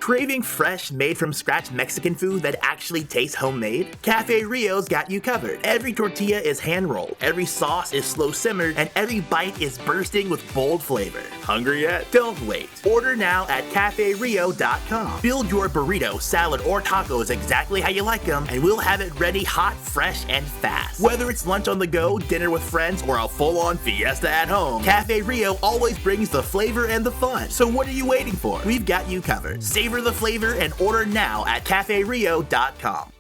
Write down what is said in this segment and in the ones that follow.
Craving fresh, made-from-scratch Mexican food that actually tastes homemade? Cafe Rio's got you covered. Every tortilla is hand-rolled, every sauce is slow-simmered, and every bite is bursting with bold flavor. Hungry yet? Don't wait. Order now at CafeRio.com. Build your burrito, salad, or tacos exactly how you like them, and we'll have it ready hot, fresh, and fast. Whether it's lunch on the go, dinner with friends, or a full-on fiesta at home, Cafe Rio always brings the flavor and the fun. So what are you waiting for? We've got you covered. Savor the flavor and order now at CafeRio.com.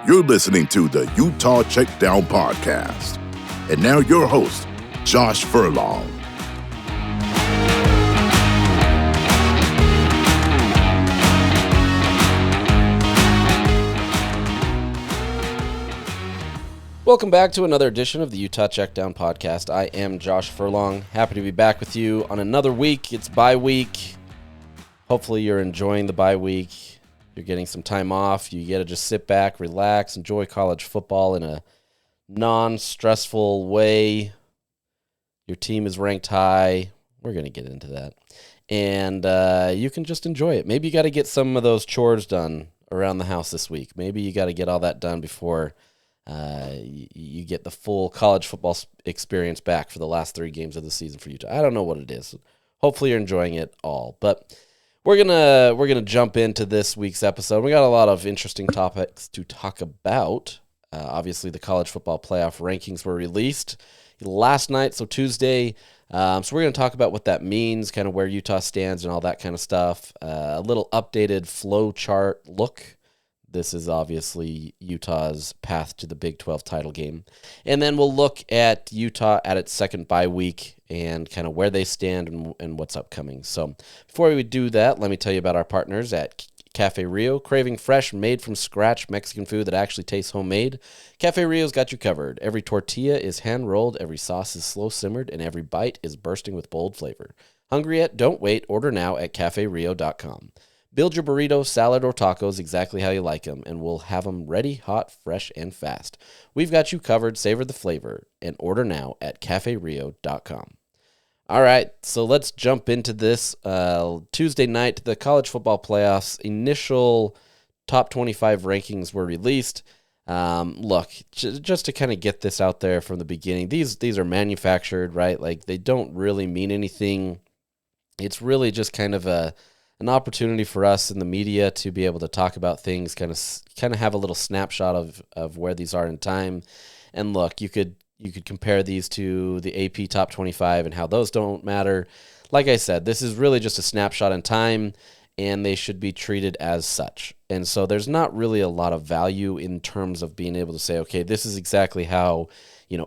You're listening to the Utah Checkdown Podcast. And now your host, Josh Furlong. Welcome back to another edition of the Utah Checkdown Podcast. I am Josh Furlong. Happy to be back with you on another week. It's bye week. Hopefully you're enjoying the bye week. You're getting some time off. You get to just sit back, relax, enjoy college football in a non-stressful way. Your team is ranked high. We're going to get into that. And you can just enjoy it. Maybe you got to get some of those chores done around the house this week. Maybe you got to get all that done before you get the full college football experience back for the last 3 games of the season for Utah. I don't know what it is. Hopefully you're enjoying it all. But we're gonna jump into this week's episode. We got a lot of interesting topics to talk about. Obviously, the college football playoff rankings were released last night, so Tuesday. So we're going to talk about what that means, kind of where Utah stands and all that kind of stuff. A little updated flow chart look. This is obviously Utah's path to the Big 12 title game. And then we'll look at Utah at its second bye week and kind of where they stand and what's upcoming. So before we do that, let me tell you about our partners at Cafe Rio. Craving fresh, made-from-scratch Mexican food that actually tastes homemade? Cafe Rio's got you covered. Every tortilla is hand-rolled, every sauce is slow-simmered, and every bite is bursting with bold flavor. Hungry yet? Don't wait. Order now at CafeRio.com. Build your burrito, salad, or tacos exactly how you like them, and we'll have them ready, hot, fresh, and fast. We've got you covered. Savor the flavor, and order now at CafeRio.com. All right, so let's jump into this. Tuesday night, the college football playoffs initial top 25 rankings were released. Look, just to kind of get this out there from the beginning, these are manufactured, right? Like, they don't really mean anything. It's really just kind of an opportunity for us in the media to be able to talk about things, kind of have a little snapshot of where these are in time. And look, you could compare these to the AP Top 25 and how those don't matter. Like I said, this is really just a snapshot in time, and they should be treated as such. And so there's not really a lot of value in terms of being able to say, okay, this is exactly how,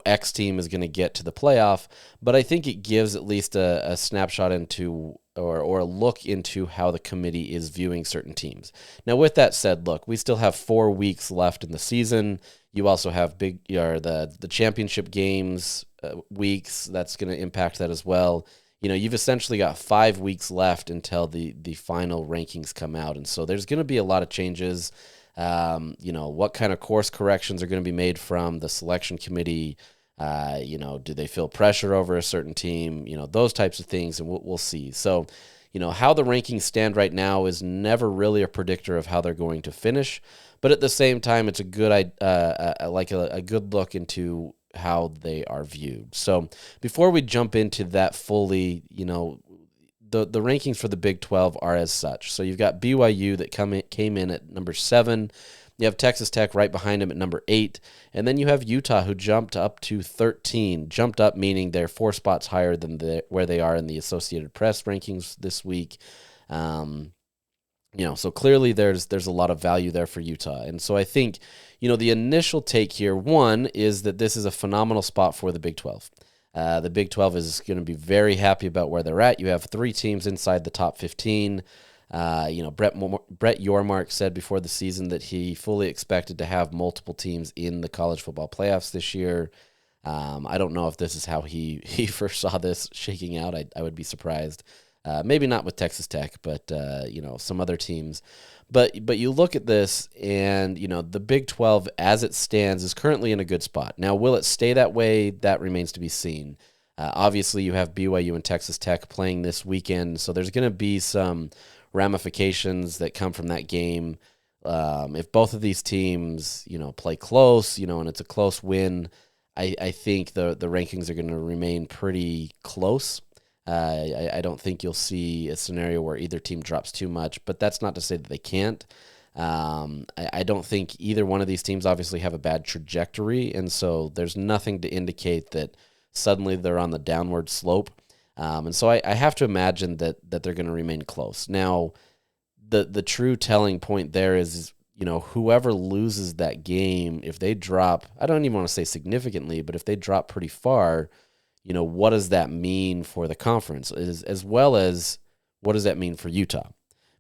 X team is going to get to the playoff. But I think it gives at least a snapshot into or a look into how the committee is viewing certain teams. Now, with that said, look, we still have 4 weeks left in the season. You also have the championship games weeks. That's going to impact that as well. You've essentially got 5 weeks left until the final rankings come out. And so there's going to be a lot of changes. What kind of course corrections are going to be made from the selection committee? Do they feel pressure over a certain team? Those types of things, and we'll see. So, how the rankings stand right now is never really a predictor of how they're going to finish. But at the same time, it's a good a good look into how they are viewed. So before we jump into that fully, the rankings for the Big 12 are as such. So you've got BYU that came in at number 7. You have Texas Tech right behind them at number 8. And then you have Utah, who jumped up to 13. Jumped up meaning they're 4 spots higher than where they are in the Associated Press rankings this week. So clearly there's a lot of value there for Utah. And so I think, the initial take here, one, is that this is a phenomenal spot for the Big 12. The Big 12 is going to be very happy about where they're at. You have 3 teams inside the top 15. Brett Yormark said before the season that he fully expected to have multiple teams in the college football playoffs this year. I don't know if this is how he first saw this shaking out. I would be surprised. Maybe not with Texas Tech, but some other teams. But you look at this, and the Big 12 as it stands is currently in a good spot. Now, will it stay that way? That remains to be seen. Obviously, you have BYU and Texas Tech playing this weekend, so there's going to be some ramifications that come from that game. If both of these teams, play close, and it's a close win, I think the rankings are going to remain pretty close. I don't think you'll see a scenario where either team drops too much, but that's not to say that they can't. I don't think either one of these teams obviously have a bad trajectory, and so there's nothing to indicate that suddenly they're on the downward slope. And so I have to imagine that they're going to remain close. Now, the true telling point there is, whoever loses that game, if they drop, I don't even want to say significantly, but if they drop pretty far, what does that mean for the conference, as well as what does that mean for Utah?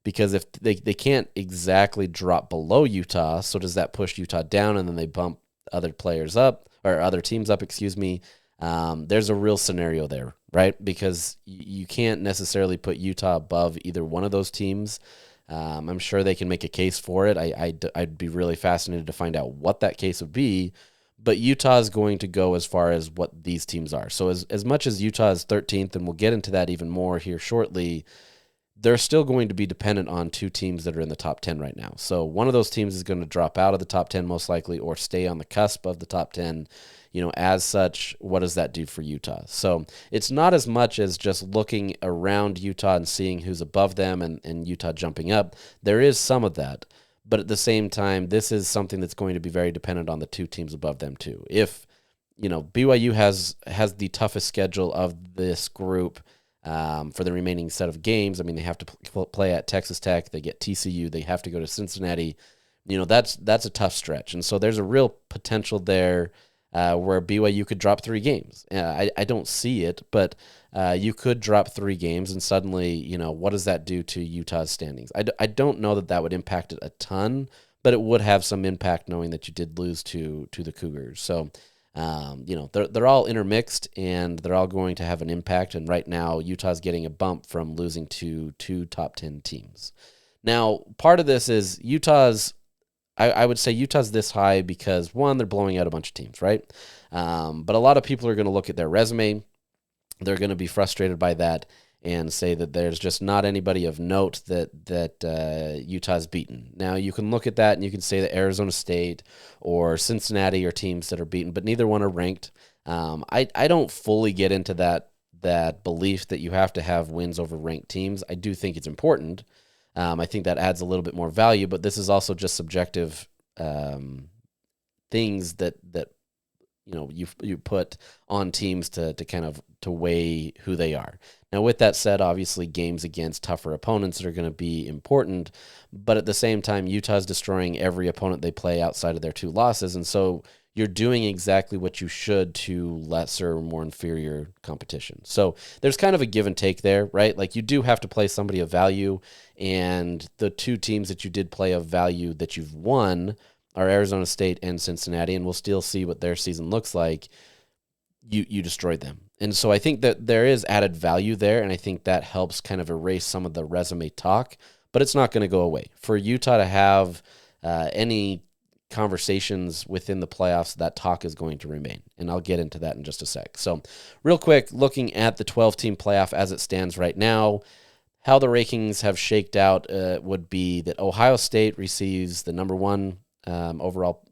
Because if they can't exactly drop below Utah, so does that push Utah down and then they bump other players up, or other teams up, excuse me? There's a real scenario there, right? Because you can't necessarily put Utah above either one of those teams. I'm sure they can make a case for it. I'd be really fascinated to find out what that case would be. But Utah is going to go as far as what these teams are. So as much as Utah is 13th, and we'll get into that even more here shortly, they're still going to be dependent on two teams that are in the top 10 right now. So one of those teams is going to drop out of the top 10 most likely, or stay on the cusp of the top 10. As such, what does that do for Utah? So it's not as much as just looking around Utah and seeing who's above them and Utah jumping up. There is some of that. But at the same time, this is something that's going to be very dependent on the two teams above them too. If, BYU has the toughest schedule of this group for the remaining set of games. I mean, they have to play at Texas Tech. They get TCU. They have to go to Cincinnati. That's a tough stretch. And so there's a real potential there where BYU could drop 3 games. I don't see it, but you could drop 3 games, and suddenly, what does that do to Utah's standings? I don't know that would impact it a ton, but it would have some impact knowing that you did lose to the Cougars. So, they're all intermixed, and they're all going to have an impact. And right now, Utah's getting a bump from losing to 2 top 10 teams. Now, part of this is I would say Utah's this high because, one, they're blowing out a bunch of teams, right? But a lot of people are going to look at their resume. They're going to be frustrated by that and say that there's just not anybody of note that Utah's beaten. Now, you can look at that and you can say that Arizona State or Cincinnati are teams that are beaten, but neither one are ranked. I don't fully get into that belief that you have to have wins over ranked teams. I do think it's important. I think that adds a little bit more value, but this is also just subjective things that you put on teams to kind of to weigh who they are. Now, with that said, obviously games against tougher opponents are going to be important, but at the same time, Utah's destroying every opponent they play outside of their 2 losses, and so you're doing exactly what you should to lesser, more inferior competition. So there's kind of a give and take there, right? Like, you do have to play somebody of value, and the 2 teams that you did play of value that you've won are Arizona State and Cincinnati, and we'll still see what their season looks like. You destroyed them. And so I think that there is added value there, and I think that helps kind of erase some of the resume talk, but it's not going to go away. For Utah to have any conversations within the playoffs, that talk is going to remain, and I'll get into that in just a sec. So real quick, looking at the 12-team playoff as it stands right now, how the rankings have shaked out would be that Ohio State receives the number 1 overall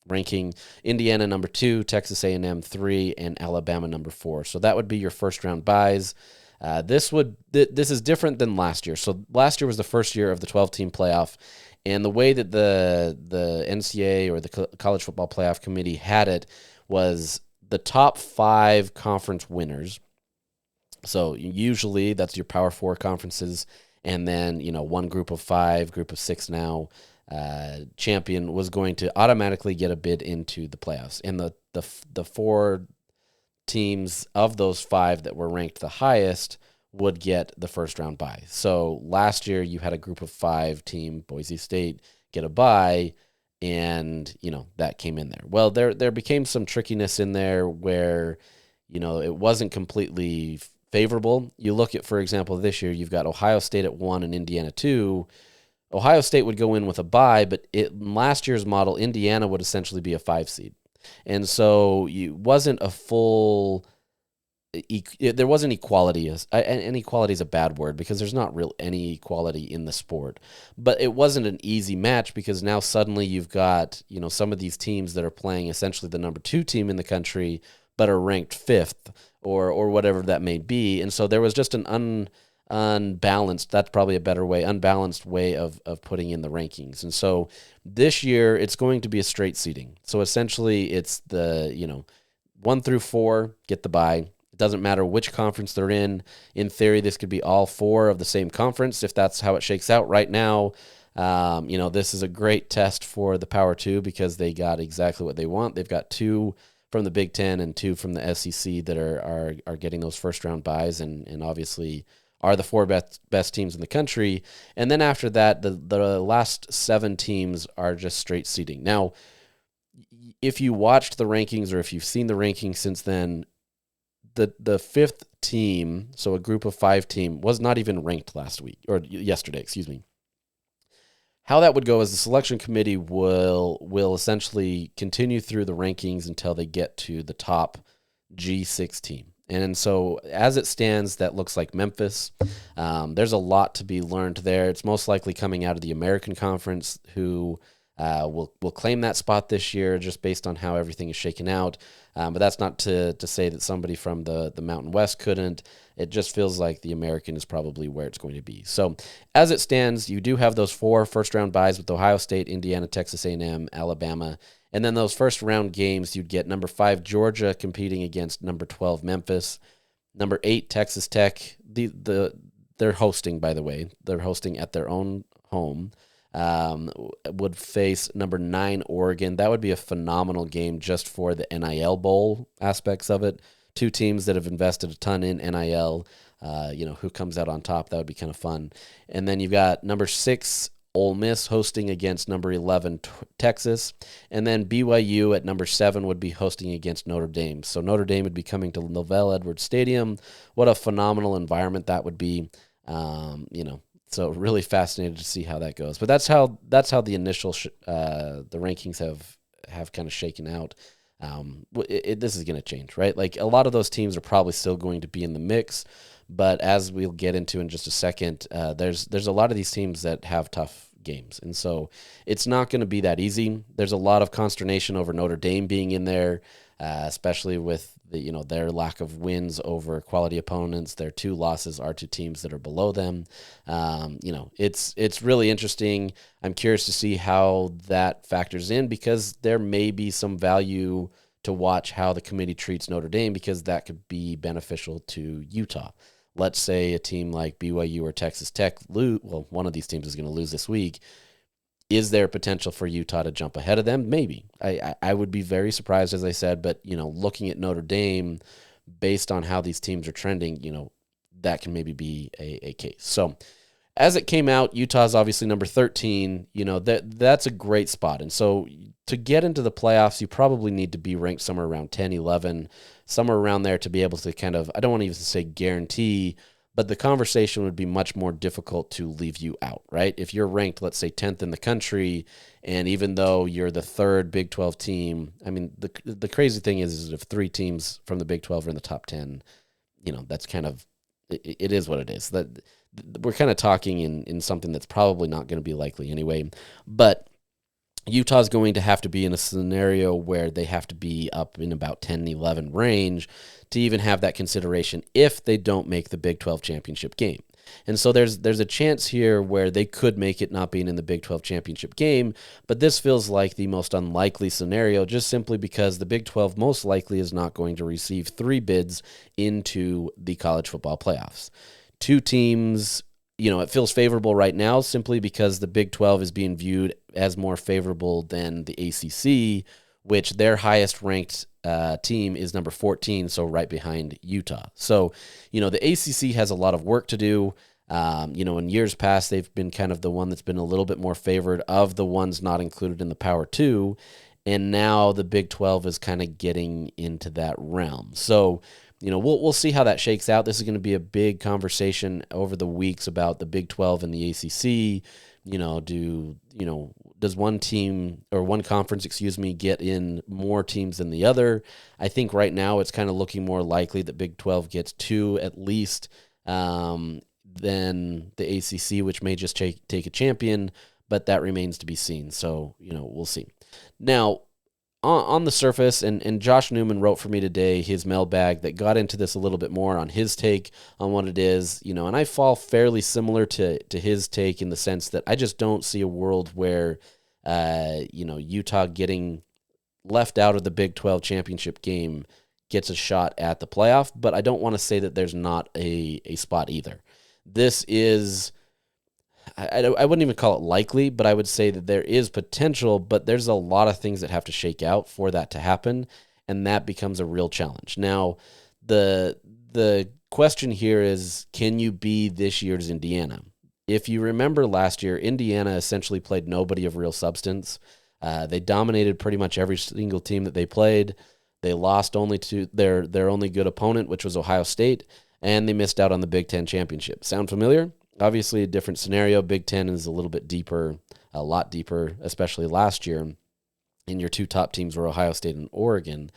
ranking, Indiana number 2, Texas A&M 3, and Alabama number 4. So that would be your first round buys. This is different than last year. So last year was the first year of the 12-team playoff, and the way that the NCAA or the College Football Playoff Committee had it was the top 5 conference winners. So usually that's your Power 4 conferences, and then one group of 5, group of 6 now. Champion was going to automatically get a bid into the playoffs, and the 4 teams of those 5 that were ranked the highest would get the first round bye. So last year you had a group of 5 team, Boise State, get a bye, and that came in there. Well, there became some trickiness in there where it wasn't completely favorable. You look at, for example, this year, you've got Ohio State at 1 and Indiana 2. Ohio State would go in with a bye, but in last year's model, Indiana would essentially be a 5 seed. And so it wasn't a full... there wasn't equality. And equality is a bad word because there's not real any equality in the sport. But it wasn't an easy match because now suddenly you've got, some of these teams that are playing essentially the number 2 team in the country, but are ranked 5th or whatever that may be. And so there was just an unbalanced, that's probably a better way, unbalanced way of putting in the rankings. And so this year it's going to be a straight seeding. So essentially it's the, 1 through 4 get the bye. It doesn't matter which conference they're in. In theory, this could be all 4 of the same conference if that's how it shakes out right now. This is a great test for the Power 2 because they got exactly what they want. They've got 2 from the Big Ten and 2 from the SEC that are getting those first round buys and obviously are the 4 best teams in the country. And then after that, the last 7 teams are just straight seeding. Now, if you watched the rankings or if you've seen the rankings since then, the 5th team, so a group of 5 team, was not even ranked yesterday, excuse me. How that would go is the selection committee will essentially continue through the rankings until they get to the top G6 team. And so as it stands, that looks like Memphis. There's a lot to be learned there. It's most likely coming out of the American Conference, who will claim that spot this year just based on how everything is shaken out. But that's not to say that somebody from the Mountain West couldn't. It just feels like the American is probably where it's going to be. So as it stands, you do have those 4 first-round buys with Ohio State, Indiana, Texas A&M, Alabama. And then those first-round games, you'd get number 5, Georgia, competing against number 12, Memphis. Number 8, Texas Tech. They're hosting, by the way. They're hosting at their own home. Would face number 9, Oregon. That would be a phenomenal game just for the NIL Bowl aspects of it. 2 teams that have invested a ton in NIL, who comes out on top. That would be kind of fun. And then you've got number 6, Ole Miss, hosting against number 11, Texas. And then BYU at number 7 would be hosting against Notre Dame. So Notre Dame would be coming to Novell Edwards Stadium. What a phenomenal environment that would be. So really fascinated to see how that goes. But that's how the initial the rankings have kind of shaken out. This is going to change, right? Like a lot of those teams are probably still going to be in the mix, but as we'll get into in just a second, there's a lot of these teams that have tough games, and so it's not going to be that easy. There's a lot of consternation over Notre Dame being in there, especially with their lack of wins over quality opponents. Their 2 losses are to teams that are below them. It's really interesting. I'm curious to see how that factors in because there may be some value to watch how the committee treats Notre Dame because that could be beneficial to Utah. Let's say a team like BYU or Texas Tech lose. Well, one of these teams is going to lose this week. Is there potential for Utah to jump ahead of them? Maybe. I would be very surprised, as I said, but, looking at Notre Dame, based on how these teams are trending, that can maybe be a case. So as it came out, Utah's obviously number 13. That's a great spot. And so to get into the playoffs, you probably need to be ranked somewhere around 10, 11, somewhere around there to be able to kind of, I don't want to even say guarantee, but the conversation would be much more difficult to leave you out, right? If you're ranked, let's say, 10th in the country, and even though you're the 3rd Big 12 team, I mean, the crazy thing is if 3 teams from the Big 12 are in the top 10, that's kind of, it is what it is. That we're kind of talking in something that's probably not going to be likely anyway, but Utah's going to have to be in a scenario where they have to be up in about 10, 11 range to even have that consideration if they don't make the Big 12 championship game. And so there's a chance here where they could make it not being in the Big 12 championship game, but this feels like the most unlikely scenario just simply because the Big 12 most likely is not going to receive 3 bids into the college football playoffs. 2 teams, it feels favorable right now simply because the Big 12 is being viewed as more favorable than the ACC, which their highest ranked team is number 14, so right behind Utah. So, the ACC has a lot of work to do. In years past, they've been kind of the one that's been a little bit more favored of the ones not included in the Power 2, and now the Big 12 is kind of getting into that realm. So, we'll see how that shakes out. This is going to be a big conversation over the weeks about the Big 12 and the ACC. Does one team or one conference, get in more teams than the other? I think right now it's kind of looking more likely that Big 12 gets 2 at least than the ACC, which may just take a champion, but that remains to be seen. So, we'll see. Now, on the surface, and Josh Newman wrote for me today his mailbag that got into this a little bit more on his take on what it is, and I fall fairly similar to his take in the sense that I just don't see a world where, Utah getting left out of the Big 12 championship game gets a shot at the playoff, but I don't want to say that there's not a spot either. This is... I wouldn't even call it likely, but I would say that there is potential, but there's a lot of things that have to shake out for that to happen, and that becomes a real challenge. Now, the question here is, can you be this year's Indiana? If you remember last year, Indiana essentially played nobody of real substance. They dominated pretty much every single team that they played. They lost only to their only good opponent, which was Ohio State, and they missed out on the Big Ten championship. Sound familiar? Obviously, a different scenario. Big Ten is a little bit deeper, a lot deeper, especially last year. And your 2 top teams were Ohio State and Oregon.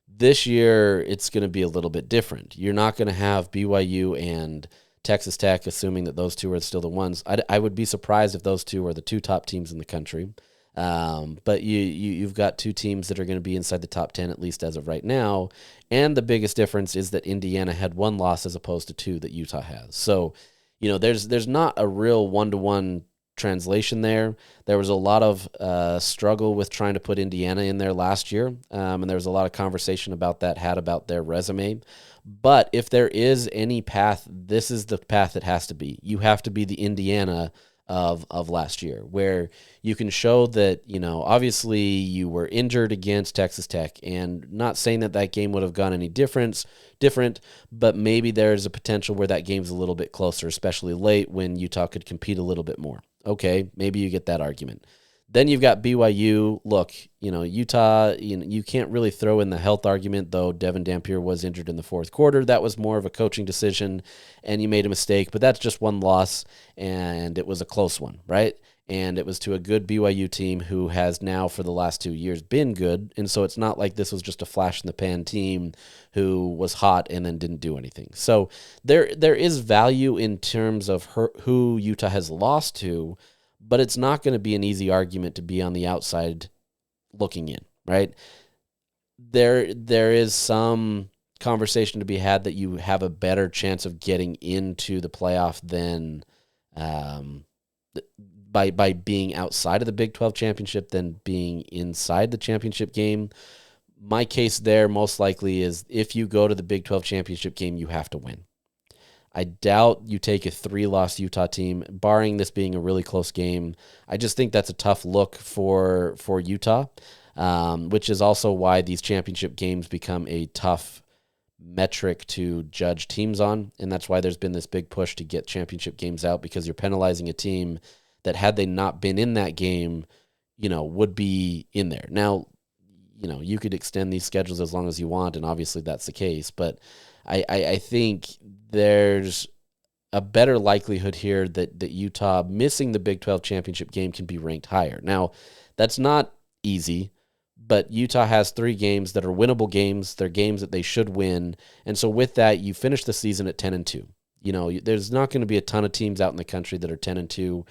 This year, it's going to be a little bit different. You're not going to have BYU and Texas Tech, assuming that those 2 are still the ones. I would be surprised if those 2 are the 2 top teams in the country. But you've got 2 teams that are going to be inside the top 10, at least as of right now. And the biggest difference is that Indiana had 1 loss as opposed to 2 that Utah has. So, there's not a real one-to-one translation there. There was a lot of struggle with trying to put Indiana in there last year, and there was a lot of conversation about their resume. But if there is any path, this is the path it has to be. You have to be the Indiana of last year, where you can show that, obviously you were injured against Texas Tech, and not saying that game would have gone any different, but maybe there's a potential where that game's a little bit closer, especially late when Utah could compete a little bit more. Okay, maybe you get that argument. Then you've got BYU. Look, Utah, you can't really throw in the health argument, though Devin Dampier was injured in the 4th quarter. That was more of a coaching decision, and you made a mistake, but that's just 1 loss, and it was a close one, right? And it was to a good BYU team who has now for the last 2 years been good, and so it's not like this was just a flash-in-the-pan team who was hot and then didn't do anything. So there is value in terms of who Utah has lost to, but it's not going to be an easy argument to be on the outside looking in, right? There is some conversation to be had that you have a better chance of getting into the playoff than by being outside of the Big 12 championship than being inside the championship game. My case there most likely is if you go to the Big 12 championship game, you have to win. I doubt you take a 3-loss Utah team, barring this being a really close game. I just think that's a tough look for Utah, which is also why these championship games become a tough metric to judge teams on, and that's why there's been this big push to get championship games out, because you're penalizing a team that, had they not been in that game, would be in there. Now, you could extend these schedules as long as you want, and obviously that's the case, but I think there's a better likelihood here that Utah missing the Big 12 championship game can be ranked higher. Now, that's not easy, but Utah has 3 games that are winnable games. They're games that they should win. And so with that, you finish the season at 10-2. There's not going to be a ton of teams out in the country that are 10-2,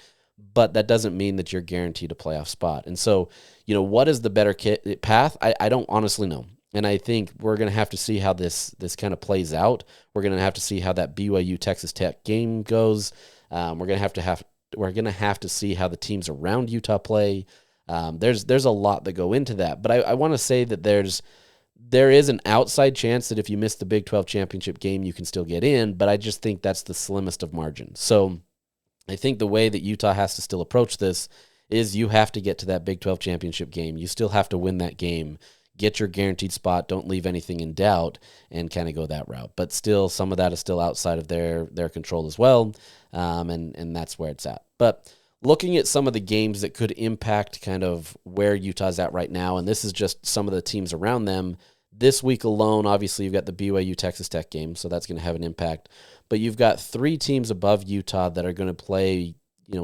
but that doesn't mean that you're guaranteed a playoff spot. And so, what is the better path? I don't honestly know. And I think we're going to have to see how this kind of plays out. We're going to have to see how that BYU Texas Tech game goes. We're going to have to see how the teams around Utah play. There's a lot that go into that. But I want to say that there is an outside chance that if you miss the Big 12 championship game, you can still get in. But I just think that's the slimmest of margins. So I think the way that Utah has to still approach this is you have to get to that Big 12 championship game. You still have to win that game. Get your guaranteed spot, don't leave anything in doubt, and kind of go that route. But still, some of that is still outside of their control as well, and that's where it's at. But looking at some of the games that could impact kind of where Utah's at right now, and this is just some of the teams around them, This week alone, obviously, you've got the BYU Texas Tech game, so that's going to have an impact. But you've got 3 teams above Utah that are going to play,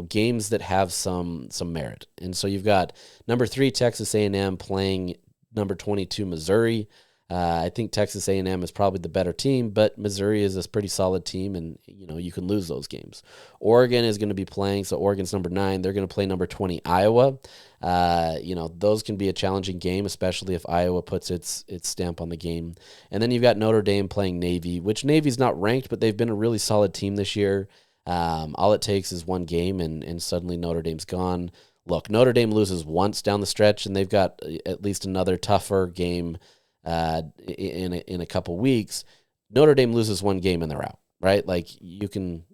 games that have some merit. And so you've got number 3 Texas A&M playing number 22 Missouri. I think Texas A&M is probably the better team, but Missouri is a pretty solid team, and you can lose those games. Oregon is going to be playing, so Oregon's number 9. They're going to play number 20 Iowa. Those can be a challenging game, especially if Iowa puts its stamp on the game. And then you've got Notre Dame playing Navy, which Navy's not ranked, but they've been a really solid team this year. All it takes is one game, and suddenly Notre Dame's gone. Look, Notre Dame loses once down the stretch, and they've got at least another tougher game in a couple weeks. Notre Dame loses one game and they're out, right? Like you can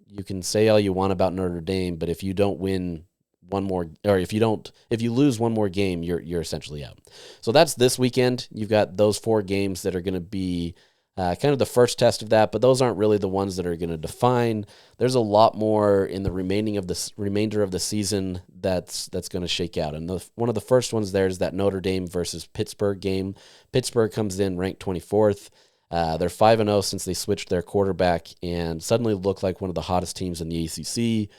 say all you want about Notre Dame, but if you don't win one more, or if you lose one more game, you're essentially out. So that's this weekend. You've got those 4 games that are going to be kind of the first test of that, but those aren't really the ones that are going to define. There's a lot more in the remainder of the season that's going to shake out. And one of the first ones there is that Notre Dame versus Pittsburgh game. Pittsburgh comes in ranked 24th. They're 5-0 since they switched their quarterback and suddenly look like one of the hottest teams in the ACC.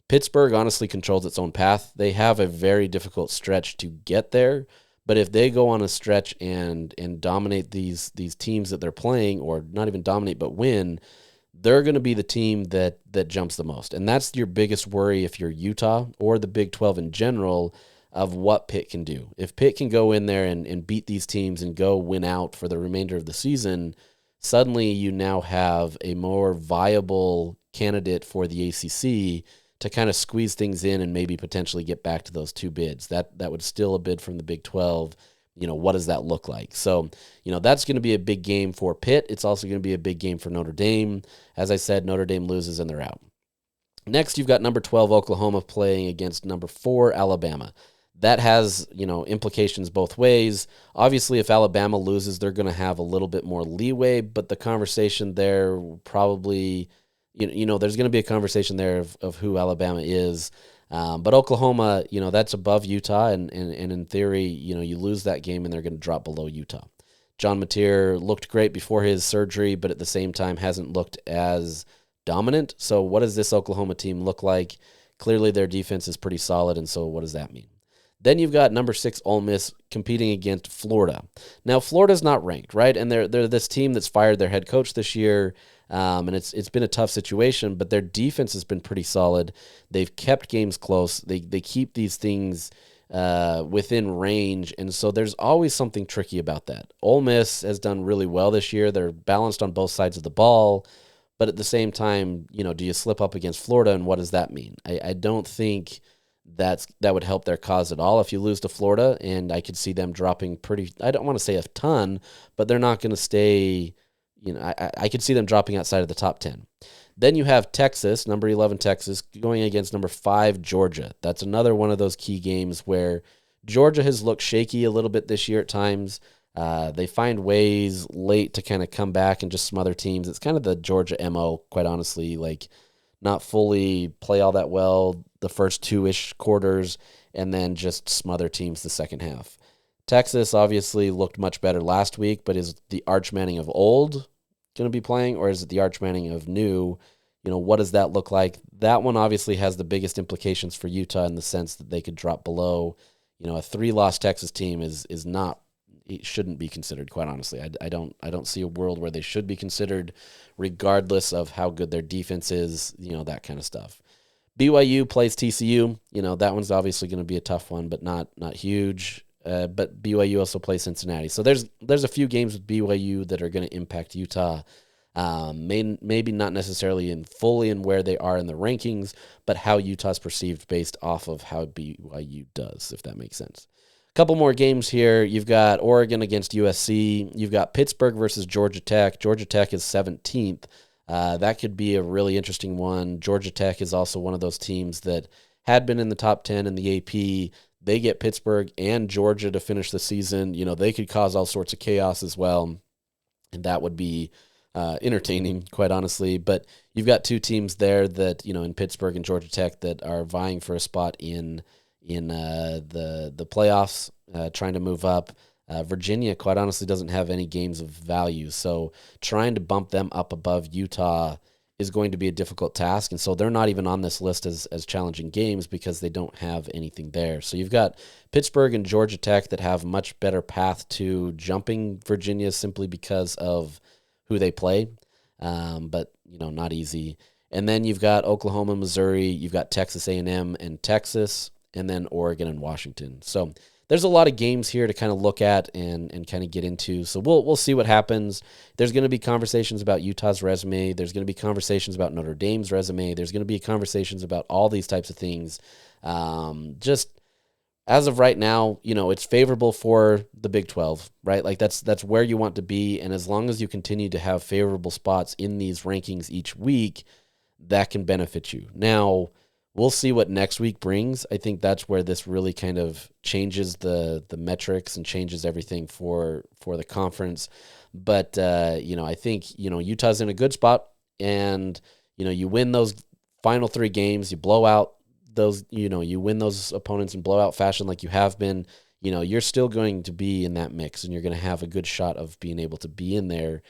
Pittsburgh honestly controls its own path. They have a very difficult stretch to get there. But if they go on a stretch and dominate these teams that they're playing, or not even dominate but win, they're going to be the team that jumps the most. And that's your biggest worry if you're Utah or the Big 12 in general, of what Pitt can do. If Pitt can go in there and beat these teams and go win out for the remainder of the season, suddenly you now have a more viable candidate for the ACC to kind of squeeze things in and maybe potentially get back to those 2 bids. That would still a bid from the Big 12. What does that look like? So, that's going to be a big game for Pitt. It's also going to be a big game for Notre Dame. As I said, Notre Dame loses and they're out. Next, you've got number 12 Oklahoma playing against number 4 Alabama. That has, implications both ways. Obviously, if Alabama loses, they're going to have a little bit more leeway, but the conversation there probably, there's going to be a conversation there of who Alabama is. But Oklahoma, that's above Utah, and in theory, you lose that game and they're going to drop below Utah. John Mateer looked great before his surgery, but at the same time hasn't looked as dominant. So what does this Oklahoma team look like? Clearly their defense is pretty solid, and so what does that mean? Then you've got number 6 Ole Miss competing against Florida. Now, Florida's not ranked, right? And they're this team that's fired their head coach this year, and it's been a tough situation, but their defense has been pretty solid. They've kept games close. They keep these things within range, and so there's always something tricky about that. Ole Miss has done really well this year. They're balanced on both sides of the ball, but at the same time, do you slip up against Florida, and what does that mean? I don't think that would help their cause at all if you lose to Florida, and I could see them dropping I don't want to say a ton, but they're not going to stay, I could see them dropping outside of the top 10. Then you have Texas, number 11 Texas, going against number 5 Georgia. That's another one of those key games where Georgia has looked shaky a little bit this year at times. They find ways late to kind of come back and just smother teams. It's kind of the Georgia MO, quite honestly, like not fully play all that well the first 2-ish quarters and then just smother teams the second half. Texas obviously looked much better last week, but is the Arch Manning of old going to be playing, or is it the Arch Manning of new? What does that look like? That one obviously has the biggest implications for Utah in the sense that they could drop below. A 3-loss Texas team is not, it shouldn't be considered, quite honestly. I don't see a world where they should be considered, regardless of how good their defense is, that kind of stuff. BYU plays TCU. That one's obviously going to be a tough one, but not huge. But BYU also plays Cincinnati. So there's a few games with BYU that are going to impact Utah. Maybe not necessarily fully in where they are in the rankings, but how Utah's perceived based off of how BYU does, if that makes sense. Couple more games here. You've got Oregon against USC. You've got Pittsburgh versus Georgia Tech. Georgia Tech is 17th. That could be a really interesting one. Georgia Tech is also one of those teams that had been in the top 10 in the AP. They get Pittsburgh and Georgia to finish the season. They could cause all sorts of chaos as well, and that would be entertaining, quite honestly. But you've got 2 teams there that, in Pittsburgh and Georgia Tech, that are vying for a spot in the playoffs, trying to move up. Virginia, quite honestly, doesn't have any games of value. So trying to bump them up above Utah is going to be a difficult task. And so they're not even on this list as challenging games because they don't have anything there. So you've got Pittsburgh and Georgia Tech that have much better path to jumping Virginia simply because of who they play. But, not easy. And then you've got Oklahoma, Missouri, you've got Texas A&M and Texas, and then Oregon and Washington. So there's a lot of games here to kind of look at and kind of get into. So we'll see what happens. There's going to be conversations about Utah's resume. There's going to be conversations about Notre Dame's resume. There's going to be conversations about all these types of things. Just as of right now, it's favorable for the Big 12, right? Like that's where you want to be. And as long as you continue to have favorable spots in these rankings each week, that can benefit you. Now, we'll see what next week brings. I think that's where this really kind of changes the metrics and changes everything for the conference. But, I think, Utah's in a good spot, and, you win those final 3 games, you blow out those, you win those opponents in blowout fashion like you have been, you're still going to be in that mix, and you're going to have a good shot of being able to be in there.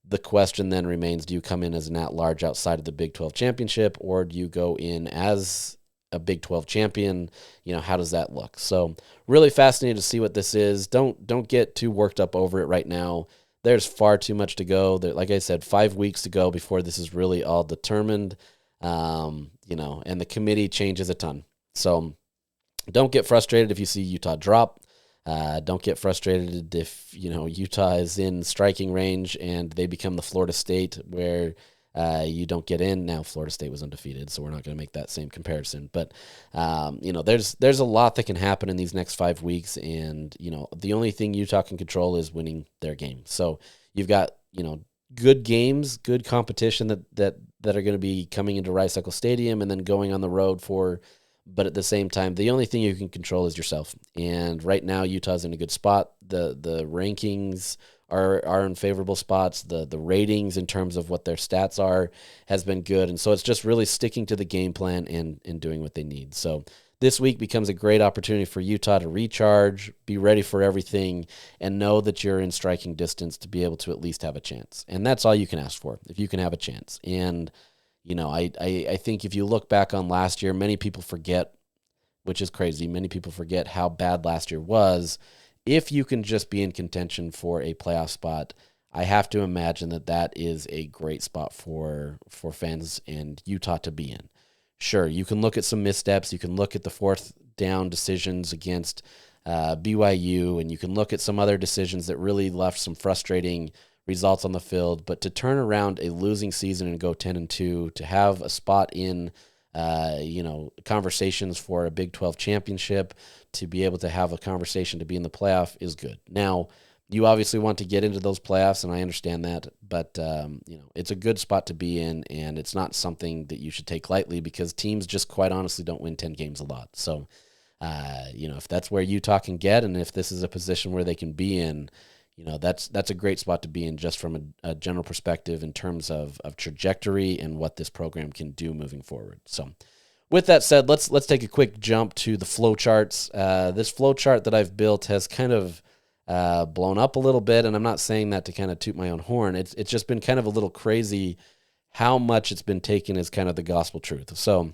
The question then remains, do you come in as an at-large outside of the Big 12 championship, or do you go in as a Big 12 champion? How does that look? So really fascinated to see what this is. Don't get too worked up over it right now. There's far too much to go. Like I said, 5 weeks to go before this is really all determined, and the committee changes a ton. So don't get frustrated if you see Utah drop. Don't get frustrated if, Utah is in striking range and they become the Florida State where you don't get in. Now, Florida State was undefeated, so we're not going to make that same comparison. But, there's a lot that can happen in these next 5 weeks. And, the only thing Utah can control is winning their game. So you've got, good games, good competition that are going to be coming into Rice-Eccles Stadium and then going on the road for. But at the same time, the only thing you can control is yourself. And right now, Utah's in a good spot. The rankings are in favorable spots. The ratings in terms of what their stats are has been good. And so it's just really sticking to the game plan and doing what they need. So this week becomes a great opportunity for Utah to recharge, be ready for everything, and know that you're in striking distance to be able to at least have a chance. And that's all you can ask for, if you can have a chance. And I think if you look back on last year, many people forget, which is crazy, many people forget how bad last year was. If you can just be in contention for a playoff spot, I have to imagine that is a great spot for fans and Utah to be in. Sure, you can look at some missteps. You can look at the 4th down decisions against BYU, and you can look at some other decisions that really left some frustrating results on the field, but to turn around a losing season and go 10-2, to have a spot in, conversations for a Big 12 championship, to be able to have a conversation to be in the playoff is good. Now, you obviously want to get into those playoffs, and I understand that, but it's a good spot to be in, and it's not something that you should take lightly because teams just quite honestly don't win 10 games a lot. So, if that's where Utah can get, and if this is a position where they can be in, that's a great spot to be in just from a general perspective in terms of trajectory and what this program can do moving forward. So with that said, let's take a quick jump to the flow charts. This flow chart that I've built has kind of blown up a little bit, and I'm not saying that to kind of toot my own horn. It's just been kind of a little crazy how much it's been taken as kind of the gospel truth. So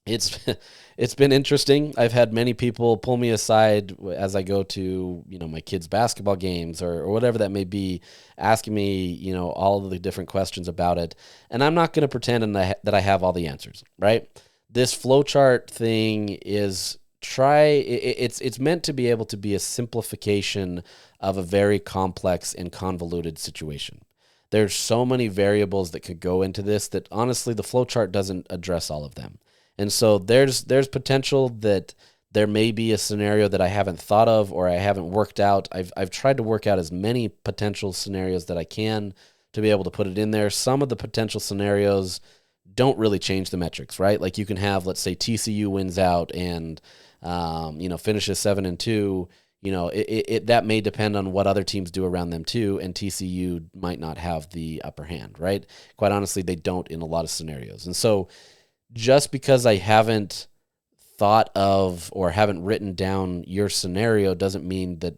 it's been interesting. I've had many people pull me aside as I go to, my kids' basketball games or whatever that may be, asking me, all of the different questions about it. And I'm not going to pretend that I have all the answers, right? This flowchart thing is it's meant to be able to be a simplification of a very complex and convoluted situation. There's so many variables that could go into this that honestly the flowchart doesn't address all of them. And so there's potential that there may be a scenario that I haven't thought of or I haven't worked out. I've tried to work out as many potential scenarios that I can to be able to put it in there. Some of the potential scenarios don't really change the metrics, right? Like you can have, let's say TCU wins out and finishes 7-2. That may depend on what other teams do around them too, and TCU might not have the upper hand, right? Quite honestly, they don't in a lot of scenarios. And so just because I haven't thought of or haven't written down your scenario doesn't mean that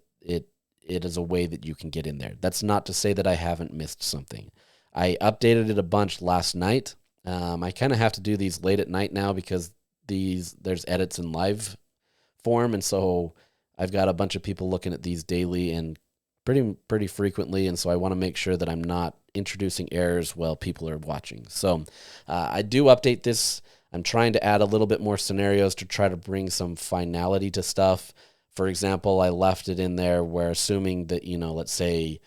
it is a way that you can get in there. That's not to say that I haven't missed something. I updated it a bunch last night. I kind of have to do these late at night now because there's edits in live form, and so I've got a bunch of people looking at these daily and pretty frequently, and so I want to make sure that I'm not introducing errors while people are watching. So I do update this. I'm trying to add a little bit more scenarios to try to bring some finality to stuff. For example, I left it in there where, assuming that, let's say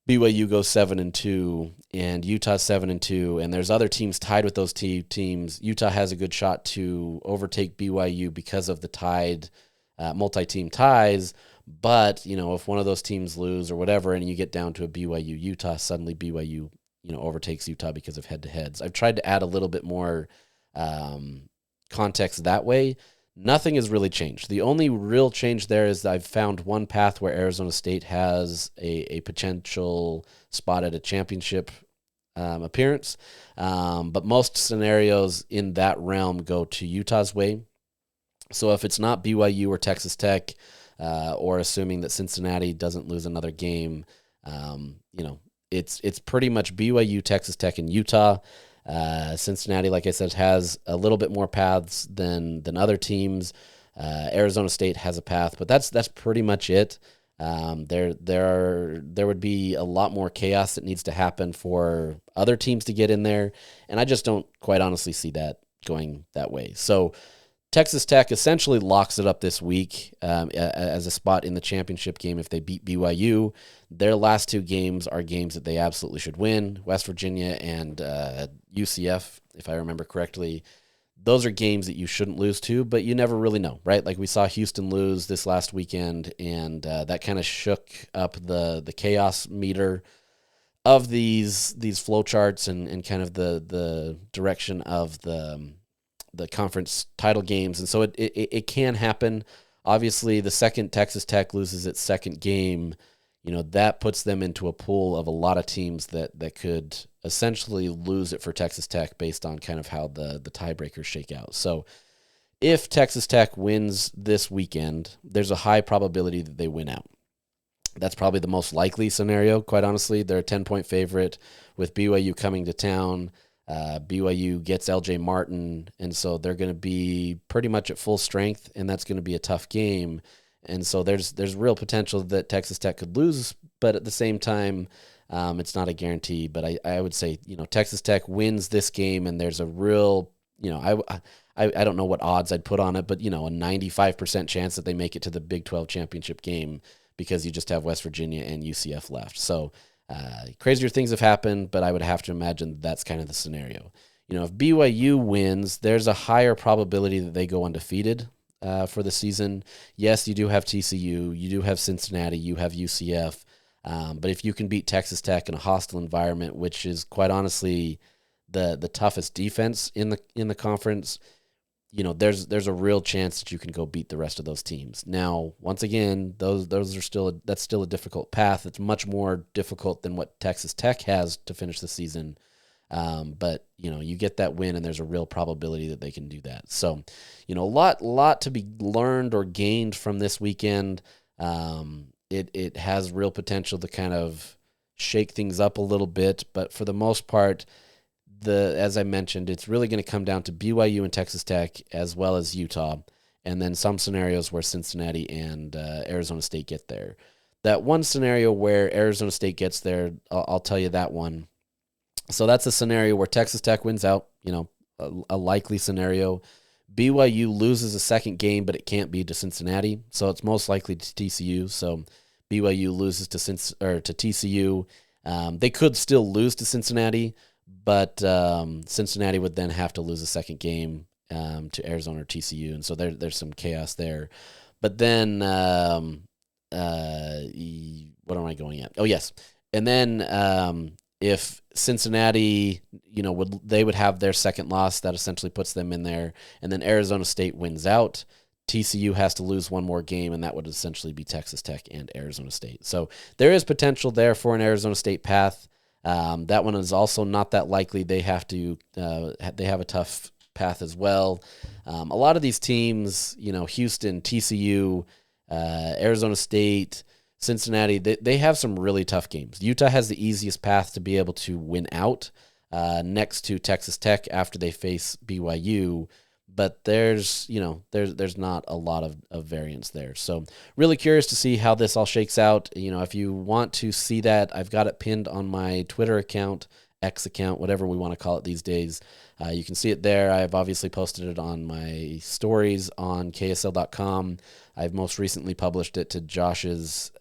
BYU goes 7-2 and Utah 7-2, and there's other teams tied with those teams, Utah has a good shot to overtake BYU because of the tied multi-team ties. But, if one of those teams lose or whatever, and you get down to a BYU-Utah, suddenly BYU, overtakes Utah because of head-to-heads. I've tried to add a little bit more context that way. Nothing has really changed. The only real change there is I've found one path where Arizona State has a potential spot at a championship appearance. But most scenarios in that realm go to Utah's way. So if it's not BYU or Texas Tech, or assuming that Cincinnati doesn't lose another game, it's pretty much BYU, Texas Tech, and Utah. Cincinnati, like I said, has a little bit more paths than other teams. Arizona State has a path, but that's pretty much it. There would be a lot more chaos that needs to happen for other teams to get in there, and I just don't quite honestly see that going that way. So Texas Tech essentially locks it up this week as a spot in the championship game if they beat BYU. Their last two games are games that they absolutely should win, West Virginia and UCF, if I remember correctly. Those are games that you shouldn't lose to, but you never really know, right? Like we saw Houston lose this last weekend, and that kind of shook up the chaos meter of these flowcharts and kind of the direction of the conference title games. And so it can happen. Obviously, the second Texas Tech loses its second game, that puts them into a pool of a lot of teams that could essentially lose it for Texas Tech based on kind of how the tiebreakers shake out. So if Texas Tech wins this weekend, there's a high probability that they win out. That's probably the most likely scenario, quite honestly. They're a 10-point favorite with BYU coming to town. BYU gets LJ Martin, and so they're going to be pretty much at full strength, and that's going to be a tough game. And so there's real potential that Texas Tech could lose, but at the same time, it's not a guarantee. But I would say, Texas Tech wins this game, and there's a real, I don't know what odds I'd put on it, but, a 95% chance that they make it to the Big 12 championship game because you just have West Virginia and UCF left. So crazier things have happened, but I would have to imagine that's kind of the scenario. If BYU wins, there's a higher probability that they go undefeated for the season. Yes, you do have TCU, you do have Cincinnati, you have UCF, but if you can beat Texas Tech in a hostile environment, which is quite honestly the toughest defense in the conference, there's a real chance that you can go beat the rest of those teams. Now, once again, that's still a difficult path. It's much more difficult than what Texas Tech has to finish the season. But you get that win, and there's a real probability that they can do that. So, a lot to be learned or gained from this weekend. It has real potential to kind of shake things up a little bit, but for the most part, as I mentioned, it's really going to come down to BYU and Texas Tech as well as Utah, and then some scenarios where Cincinnati and Arizona State get there. That one scenario where Arizona State gets there, I'll tell you that one. So that's a scenario where Texas Tech wins out, a likely scenario. BYU loses a second game, but it can't be to Cincinnati, so it's most likely to TCU. So BYU loses to TCU. They could still lose to Cincinnati, but Cincinnati would then have to lose a second game to Arizona or TCU, and so there's some chaos there. But then, what am I going at? Oh, yes. And then if Cincinnati, they would have their second loss, that essentially puts them in there, and then Arizona State wins out. TCU has to lose one more game, and that would essentially be Texas Tech and Arizona State. So there is potential there for an Arizona State path. That one is also not that likely. They have a tough path as well. A lot of these teams, Houston, TCU, Arizona State, Cincinnati, they have some really tough games. Utah has the easiest path to be able to win out next to Texas Tech after they face BYU. But there's not a lot of variance there. So really curious to see how this all shakes out. If you want to see that, I've got it pinned on my Twitter account, X account, whatever we want to call it these days. You can see it there. I've obviously posted it on my stories on KSL.com. I've most recently published it to Josh's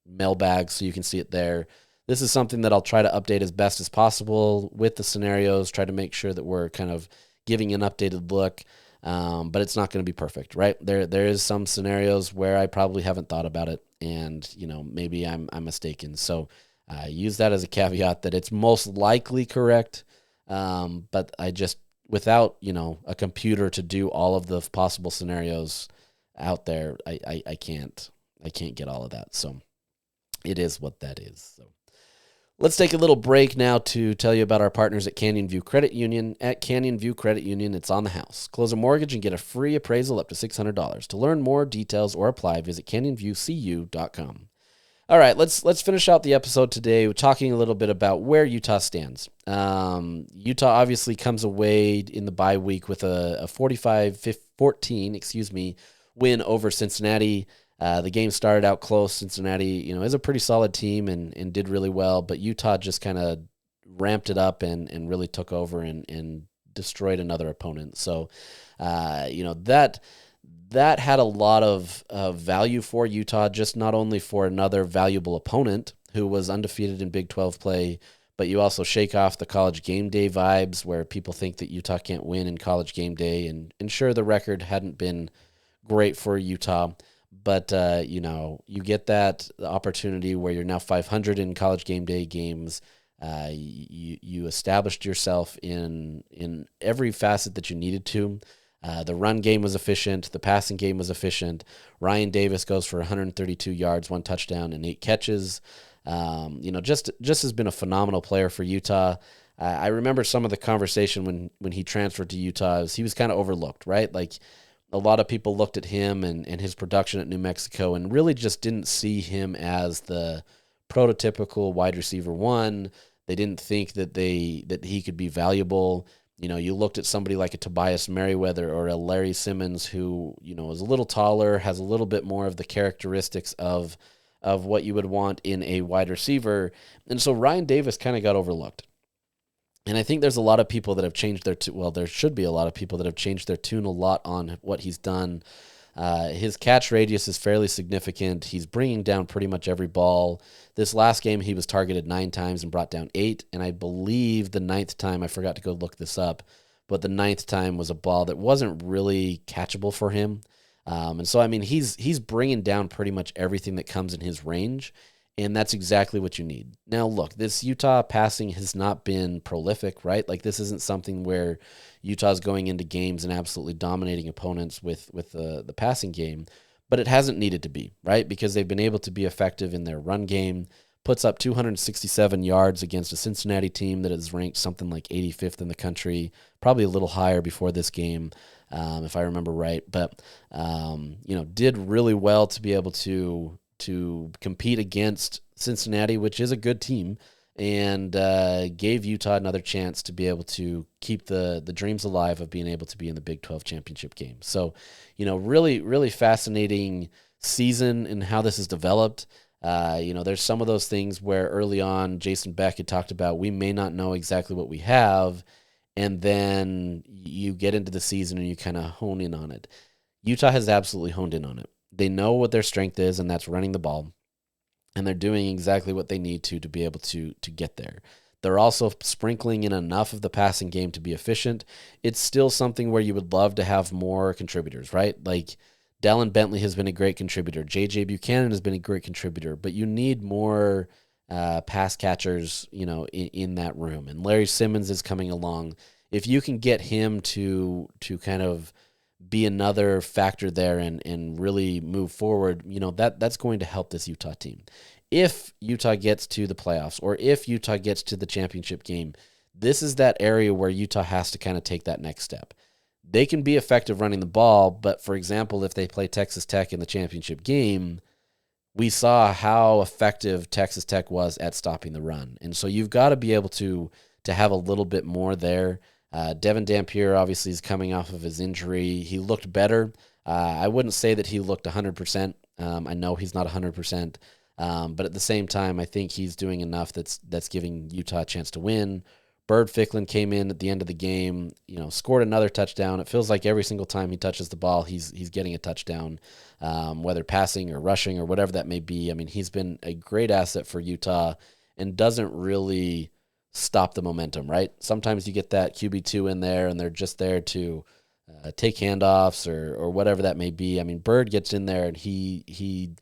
mailbag, so you can see it there. This is something that I'll try to update as best as possible with the scenarios, try to make sure that we're kind of giving an updated look, but it's not going to be perfect, right? There is some scenarios where I probably haven't thought about it, and maybe I'm mistaken. So use that as a caveat that it's most likely correct, but I just, without a computer to do all of the possible scenarios out there, I can't get all of that. So it is what that is. So let's take a little break now to tell you about our partners at Canyon View Credit Union. At Canyon View Credit Union, it's on the house. Close a mortgage and get a free appraisal up to $600. To learn more details or apply, visit canyonviewcu.com. All right, let's finish out the episode today with talking a little bit about where Utah stands. Utah obviously comes away in the bye week with a 45-14, win over Cincinnati. The game started out close. Cincinnati, is a pretty solid team and did really well, but Utah just kind of ramped it up and really took over and destroyed another opponent. So, that had a lot of value for Utah, just not only for another valuable opponent who was undefeated in Big 12 play, but you also shake off the college game day vibes where people think that Utah can't win in college game day. And sure, the record hadn't been great for Utah, but, you get that opportunity where you're now 500 in college game day games. You established yourself in every facet that you needed to. The run game was efficient. The passing game was efficient. Ryan Davis goes for 132 yards, 1 touchdown, and 8 catches. Just has been a phenomenal player for Utah. I remember some of the conversation when he transferred to Utah. He was kind of overlooked, right? Like a lot of people looked at him and his production at New Mexico and really just didn't see him as the prototypical wide receiver one. They didn't think that he could be valuable. You looked at somebody like a Tobias Merriweather or a Larry Simmons who, is a little taller, has a little bit more of the characteristics of what you would want in a wide receiver. And so Ryan Davis kind of got overlooked. And I think there's a lot of people that have changed there should be a lot of people that have changed their tune a lot on what he's done. His catch radius is fairly significant. He's bringing down pretty much every ball. This last game, he was targeted 9 times and brought down 8. And I believe the 9th time, I forgot to go look this up, but the 9th time was a ball that wasn't really catchable for him. And so, he's bringing down pretty much everything that comes in his range. And that's exactly what you need. Now, look, this Utah passing has not been prolific, right? Like, this isn't something where Utah's going into games and absolutely dominating opponents with the passing game, but it hasn't needed to be, right? Because they've been able to be effective in their run game, puts up 267 yards against a Cincinnati team that is ranked something like 85th in the country, probably a little higher before this game, if I remember right. But, did really well to be able to compete against Cincinnati, which is a good team, and gave Utah another chance to be able to keep the dreams alive of being able to be in the Big 12 championship game. So, really, really fascinating season and how this has developed. There's some of those things where early on Jason Beck had talked about we may not know exactly what we have, and then you get into the season and you kind of hone in on it. Utah has absolutely honed in on it. They know what their strength is, and that's running the ball. And they're doing exactly what they need to be able to get there. They're also sprinkling in enough of the passing game to be efficient. It's still something where you would love to have more contributors, right? Like Dallin Bentley has been a great contributor. J.J. Buchanan has been a great contributor. But you need more pass catchers, in that room. And Larry Simmons is coming along. If you can get him to kind of be another factor there and really move forward, that's going to help this Utah team. If Utah gets to the playoffs or if Utah gets to the championship game, this is that area where Utah has to kind of take that next step. They can be effective running the ball, but for example, if they play Texas Tech in the championship game, we saw how effective Texas Tech was at stopping the run. And so you've got to be able to have a little bit more there. Devin Dampier obviously is coming off of his injury. He looked better. I wouldn't say that he looked 100%. I know he's not 100%. But at the same time, I think he's doing enough that's giving Utah a chance to win. Bird Ficklin came in at the end of the game, scored another touchdown. It feels like every single time he touches the ball, he's getting a touchdown, whether passing or rushing or whatever that may be. I mean, he's been a great asset for Utah and doesn't really stop the momentum, right? Sometimes you get that QB2 in there and they're just there to take handoffs or whatever that may be. I mean, Bird gets in there and he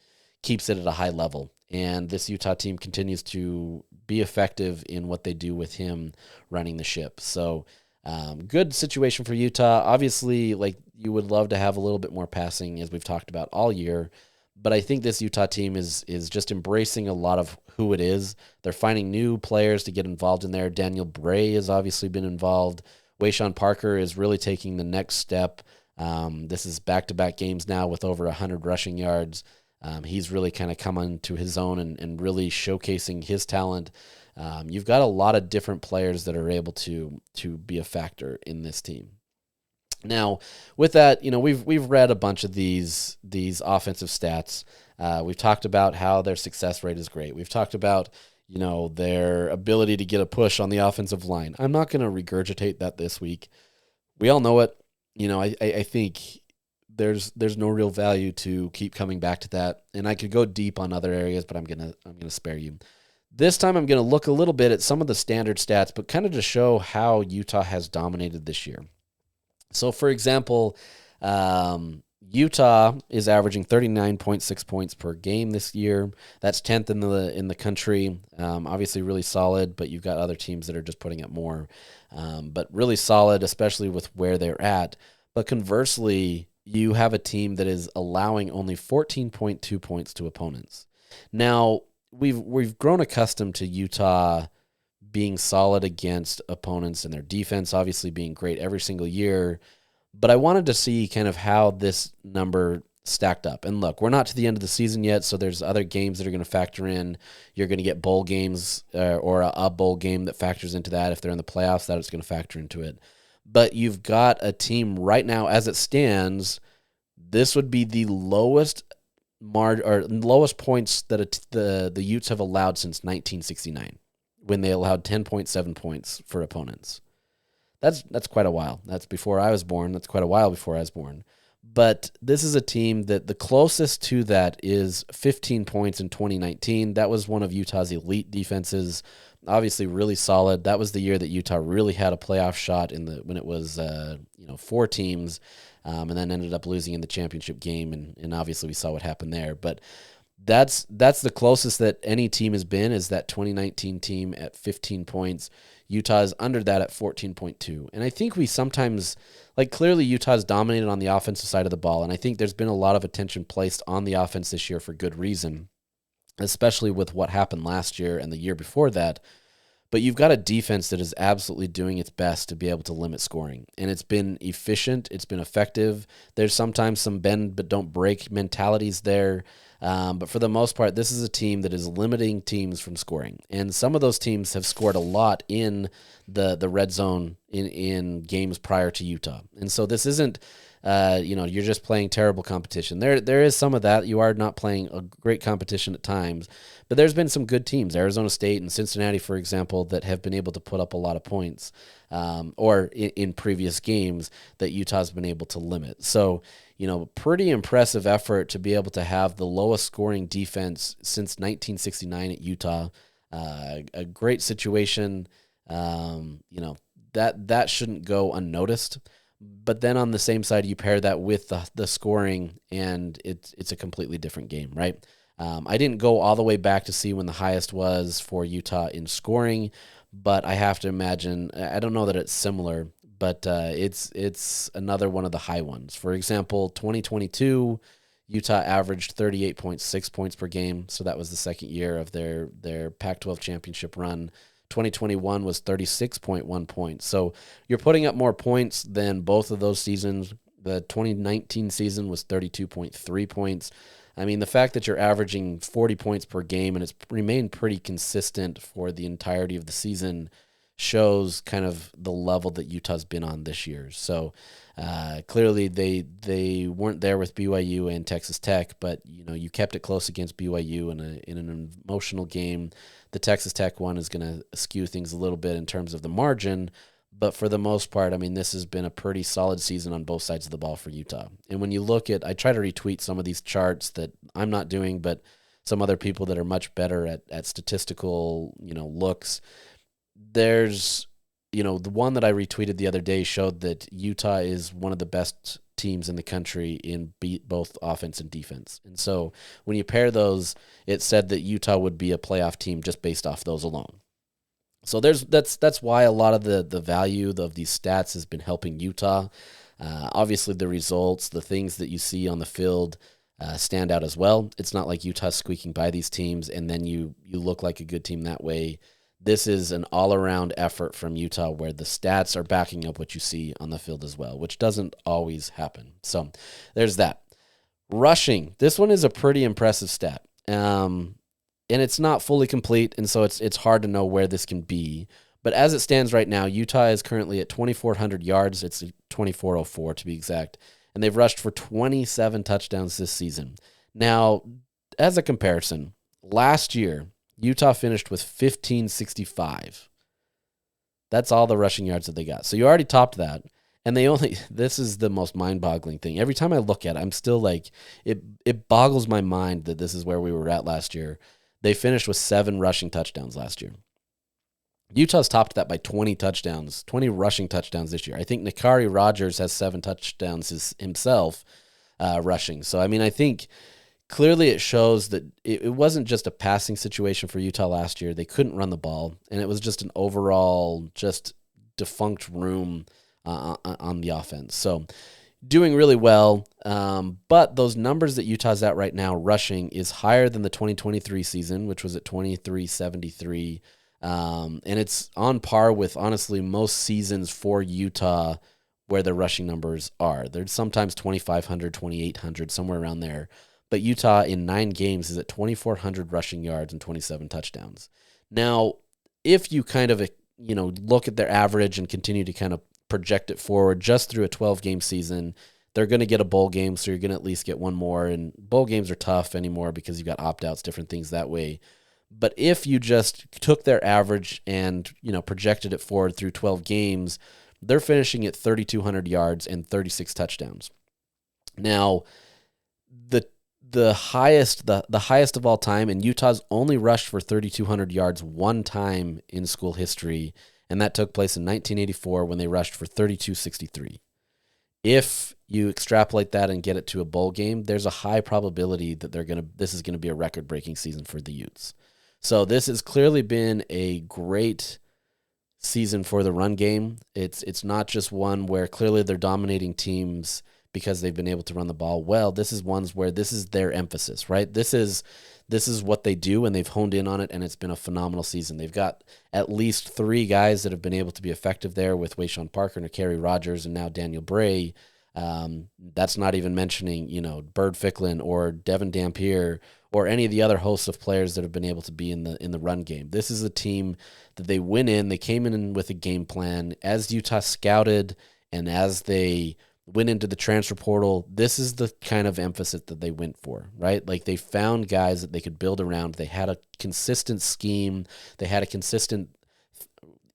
keeps it at a high level. And this Utah team continues to be effective in what they do with him running the ship. So good situation for Utah. Obviously, like, you would love to have a little bit more passing, as we've talked about all year. But I think this Utah team is just embracing a lot of who it is. They're finding new players to get involved in there. Daniel Bray has obviously been involved. Wayshawn Parker is really taking the next step. This is back-to-back games now with over 100 rushing yards. He's really kind of come onto his own and really showcasing his talent. You've got a lot of different players that are able to be a factor in this team. Now, with that, we've read a bunch of these offensive stats. We've talked about how their success rate is great. We've talked about their ability to get a push on the offensive line. I'm not going to regurgitate that this week. We all know it. I think there's no real value to keep coming back to that. And I could go deep on other areas, but I'm gonna spare you. This time I'm gonna look a little bit at some of the standard stats, but kind of to show how Utah has dominated this year. So, for example, Utah is averaging 39.6 points per game this year. That's 10th in the country. Obviously really solid, but you've got other teams that are just putting up more. But really solid, especially with where they're at. But conversely, you have a team that is allowing only 14.2 points to opponents. Now, we've grown accustomed to Utah being solid against opponents and their defense obviously being great every single year. But I wanted to see kind of how this number stacked up. And look, we're not to the end of the season yet, so there's other games that are going to factor in. You're going to get bowl games or a bowl game that factors into that. If they're in the playoffs, that is going to factor into it. But you've got a team right now, as it stands, this would be the lowest points that the Utes have allowed since 1969, when they allowed 10.7 points for opponents. That's quite a while. That's before I was born. That's quite a while before I was born. But this is a team that the closest to that is 15 points in 2019. That was one of Utah's elite defenses. Obviously really solid. That was the year that Utah really had a playoff shot when it was 4 teams, and then ended up losing in the championship game, and obviously we saw what happened there. But that's the closest that any team has been, is that 2019 team at 15 points. Utah is under that at 14.2. And I think we sometimes, clearly Utah's dominated on the offensive side of the ball, and I think there's been a lot of attention placed on the offense this year for good reason, especially with what happened last year and the year before that. But you've got a defense that is absolutely doing its best to be able to limit scoring. And it's been efficient. It's been effective. There's sometimes some bend but don't break mentalities there. But for the most part, this is a team that is limiting teams from scoring. And some of those teams have scored a lot in the red zone in games prior to Utah. And so this isn't, you're just playing terrible competition. There is some of that. You are not playing a great competition at times. But there's been some good teams, Arizona State and Cincinnati, for example, that have been able to put up a lot of points, or in previous games that Utah's been able to limit. So, pretty impressive effort to be able to have the lowest scoring defense since 1969 at Utah. A great situation. That shouldn't go unnoticed. But then on the same side, you pair that with the scoring, and it's a completely different game, right? I didn't go all the way back to see when the highest was for Utah in scoring, but I have to imagine, I don't know that it's similar, but it's another one of the high ones. For example, 2022, Utah averaged 38.6 points per game, so that was the second year of their Pac-12 championship run. 2021 was 36.1 points. So you're putting up more points than both of those seasons. The 2019 season was 32.3 points. I mean, the fact that you're averaging 40 points per game and it's remained pretty consistent for the entirety of the season shows kind of the level that Utah's been on this year. So clearly they weren't there with BYU and Texas Tech, but you kept it close against BYU in an emotional game. The Texas Tech one is going to skew things a little bit in terms of the margin, but for the most part, I mean, this has been a pretty solid season on both sides of the ball for Utah. And when you look at, I try to retweet some of these charts that I'm not doing, but some other people that are much better at statistical, looks. There's, the one that I retweeted the other day showed that Utah is one of the best teams in the country in both offense and defense. And so when you pair those, it said that Utah would be a playoff team just based off those alone. So that's why a lot of the value of these stats has been helping Utah. Obviously, the results, the things that you see on the field stand out as well. It's not like Utah's squeaking by these teams and then you look like a good team that way. This is an all-around effort from Utah where the stats are backing up what you see on the field as well, which doesn't always happen. So there's that. Rushing. This one is a pretty impressive stat. And it's not fully complete, and so it's hard to know where this can be. But as it stands right now, Utah is currently at 2,400 yards. It's 2,404 to be exact. And they've rushed for 27 touchdowns this season. Now, as a comparison, last year, Utah finished with 1,565. That's all the rushing yards that they got. So you already topped that. And this is the most mind-boggling thing. Every time I look at it, I'm still like, it boggles my mind that this is where we were at last year. They finished with 7 rushing touchdowns last year. Utah's topped that by 20 touchdowns, 20 rushing touchdowns this year. I think Nakari Rogers has 7 touchdowns himself rushing. So, I mean, I think clearly it shows that it wasn't just a passing situation for Utah last year. They couldn't run the ball, and it was just an overall just defunct room on the offense. So, doing really well, but those numbers that Utah's at right now, rushing, is higher than the 2023 season, which was at 2,373, and it's on par with, honestly, most seasons for Utah where their rushing numbers are. They're sometimes 2,500, 2,800, somewhere around there, but Utah in 9 games is at 2,400 rushing yards and 27 touchdowns. Now, if you kind of look at their average and continue to kind of project it forward just through a 12-game season, they're going to get a bowl game, so you're going to at least get one more. And bowl games are tough anymore because you've got opt-outs, different things that way. But if you just took their average and projected it forward through 12 games, they're finishing at 3,200 yards and 36 touchdowns. Now, the highest of all time, and Utah's only rushed for 3,200 yards one time in school history, and that took place in 1984 when they rushed for 3,263. If you extrapolate that and get it to a bowl game, there's a high probability that this is gonna be a record-breaking season for the Utes. So this has clearly been a great season for the run game. It's not just one where clearly they're dominating teams because they've been able to run the ball well. This is ones where this is their emphasis, right? This is what they do, and they've honed in on it, and it's been a phenomenal season. They've got at least 3 guys that have been able to be effective there with Wayshawn Parker, Nakari Rogers, and now Daniel Bray. That's not even mentioning, Bird Ficklin or Devin Dampier or any of the other hosts of players that have been able to be in the run game. This is a team that they went in. They came in with a game plan. As Utah scouted and as they went into the transfer portal, this is the kind of emphasis that they went for, right? Like, they found guys that they could build around. They had a consistent scheme. They had a consistent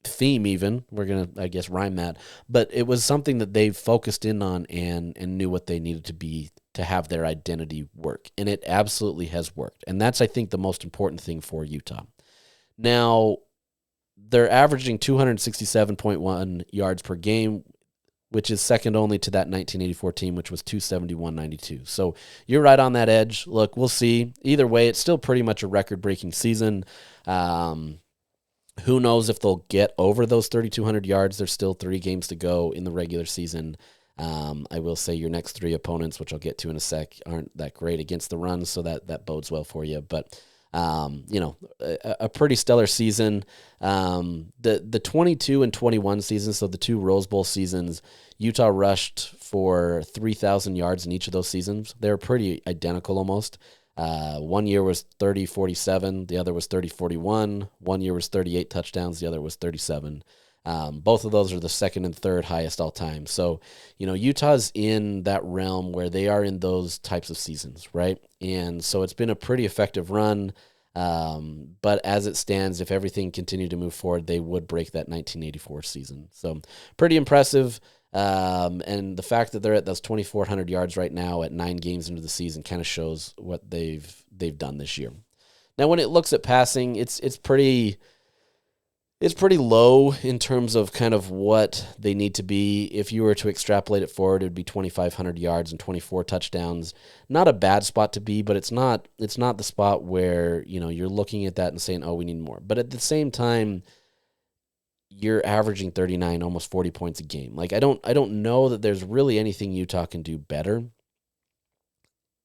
theme even. We're going to, I guess, rhyme that. But it was something that they focused in on and knew what they needed to be to have their identity work. And it absolutely has worked. And that's, I think, the most important thing for Utah. Now, they're averaging 267.1 yards per game, which is second only to that 1984 team, which was 271.92. So you're right on that edge. Look, we'll see. Either way, it's still pretty much a record-breaking season. Who knows if they'll get over those 3,200 yards. There's still 3 games to go in the regular season. I will say your next 3 opponents, which I'll get to in a sec, aren't that great against the run, so that bodes well for you. But A pretty stellar season. The 22 and 21 seasons, so the two Rose Bowl seasons, Utah rushed for 3,000 yards in each of those seasons. They were pretty identical almost. One year was 30-47, the other was 30-41. One year was 38 touchdowns, the other was 37. Both of those are the second and third highest all time. So, Utah's in that realm where they are in those types of seasons, right? And so it's been a pretty effective run. But as it stands, if everything continued to move forward, they would break that 1984 season. So pretty impressive. And the fact that they're at those 2,400 yards right now at 9 games into the season kind of shows what they've done this year. Now, when it looks at passing, it's pretty low in terms of kind of what they need to be. If you were to extrapolate it forward, it would be 2,500 yards and 24 touchdowns. Not a bad spot to be, but it's not the spot where, you're looking at that and saying, oh, we need more. But at the same time, you're averaging 39, almost 40 points a game. Like, I don't know that there's really anything Utah can do better.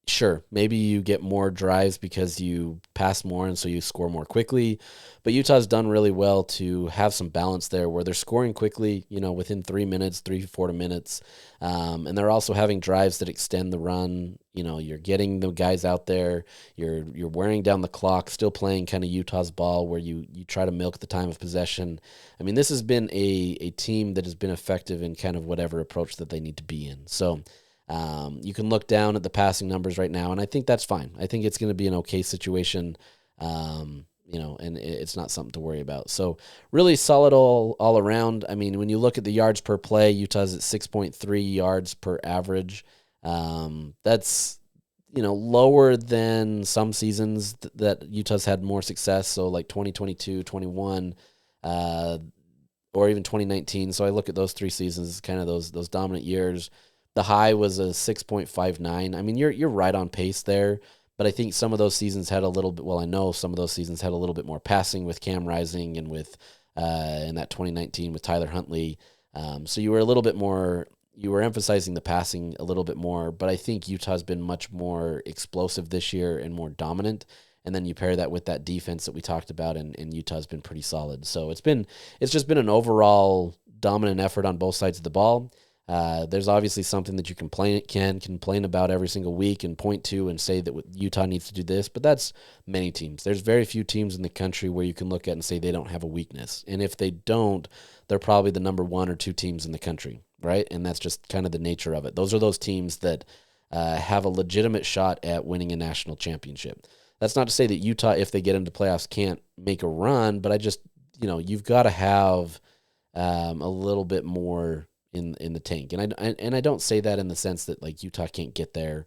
Sure, maybe you get more drives because you pass more and so you score more quickly. But Utah's done really well to have some balance there where they're scoring quickly, within 3 minutes, 3-4 minutes. And they're also having drives that extend the run. You're getting the guys out there. You're wearing down the clock, still playing kind of Utah's ball where you try to milk the time of possession. I mean, this has been a team that has been effective in kind of whatever approach that they need to be in. So you can look down at the passing numbers right now, and I think that's fine. I think it's going to be an okay situation, and it's not something to worry about. So really solid all around. I mean, when you look at the yards per play, Utah's at 6.3 yards per average. That's, lower than some seasons that Utah's had more success. So like 2022, 21, or even 2019. So I look at those 3 seasons, kind of those dominant years. The high was a 6.59. I mean, you're right on pace there, but I think some of those seasons had a little bit. Well, I know some of those seasons had a little bit more passing with Cam Rising and with in that 2019 with Tyler Huntley. So you were a little bit more. You were emphasizing the passing a little bit more, but I think Utah's been much more explosive this year and more dominant. And then you pair that with that defense that we talked about, and Utah's been pretty solid. So it's just been an overall dominant effort on both sides of the ball. There's obviously something that you can complain about every single week and point to and say that Utah needs to do this, but that's many teams. There's very few teams in the country where you can look at and say they don't have a weakness. And if they don't, they're probably the number 1 or 2 teams in the country, right? And that's just kind of the nature of it. Those are those teams that have a legitimate shot at winning a national championship. That's not to say that Utah, if they get into playoffs, can't make a run, but I just, you've got to have a little bit more in the tank. And I don't say that in the sense that like Utah can't get there.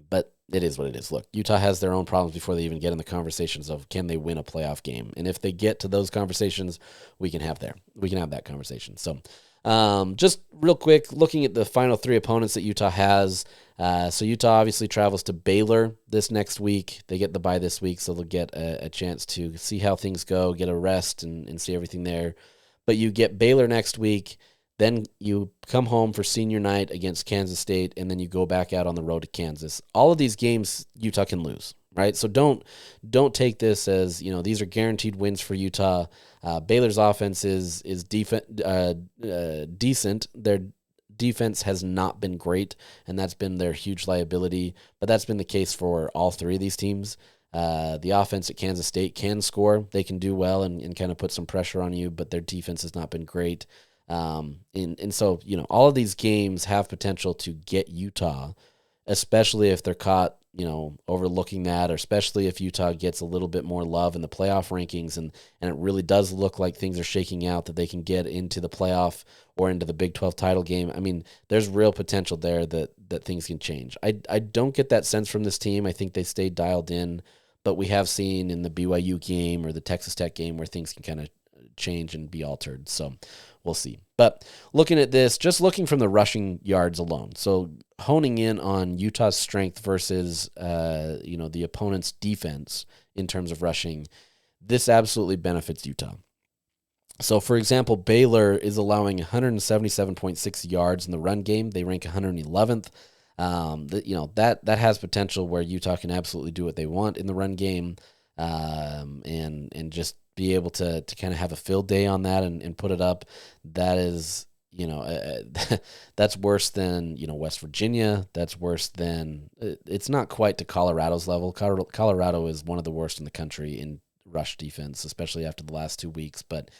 But it is what it is. Look, Utah has their own problems before they even get in the conversations of can they win a playoff game. And if they get to those conversations, we can have that conversation. So just real quick, looking at the final 3 opponents that Utah has. So Utah obviously travels to Baylor this next week. They get the bye this week, so they'll get a chance to see how things go, get a rest and see everything there. But you get Baylor next week, then you come home for senior night against Kansas State, and then you go back out on the road to Kansas. All of these games Utah can lose, right? So don't take this as, these are guaranteed wins for Utah. Baylor's offense is decent. Their defense has not been great, and that's been their huge liability. But that's been the case for all 3 of these teams. The offense at Kansas State can score. They can do well and kind of put some pressure on you, but their defense has not been great. And so, all of these games have potential to get Utah, especially if they're caught, overlooking that, or especially if Utah gets a little bit more love in the playoff rankings and it really does look like things are shaking out that they can get into the playoff or into the Big 12 title game. I mean, there's real potential there that things can change. I don't get that sense from this team. I think they stayed dialed in. But we have seen in the BYU game or the Texas Tech game where things can kind of change and be altered. So we'll see. But looking at this, just looking from the rushing yards alone. So honing in on Utah's strength versus, the opponent's defense in terms of rushing, this absolutely benefits Utah. So, for example, Baylor is allowing 177.6 yards in the run game. They rank 111th. That has potential where Utah can absolutely do what they want in the run game, and just be able to kind of have a field day on that and put it up. That is, that's worse than, West Virginia. That's worse than, it's not quite to Colorado's level. Colorado is one of the worst in the country in rush defense, especially after the last 2 weeks. But,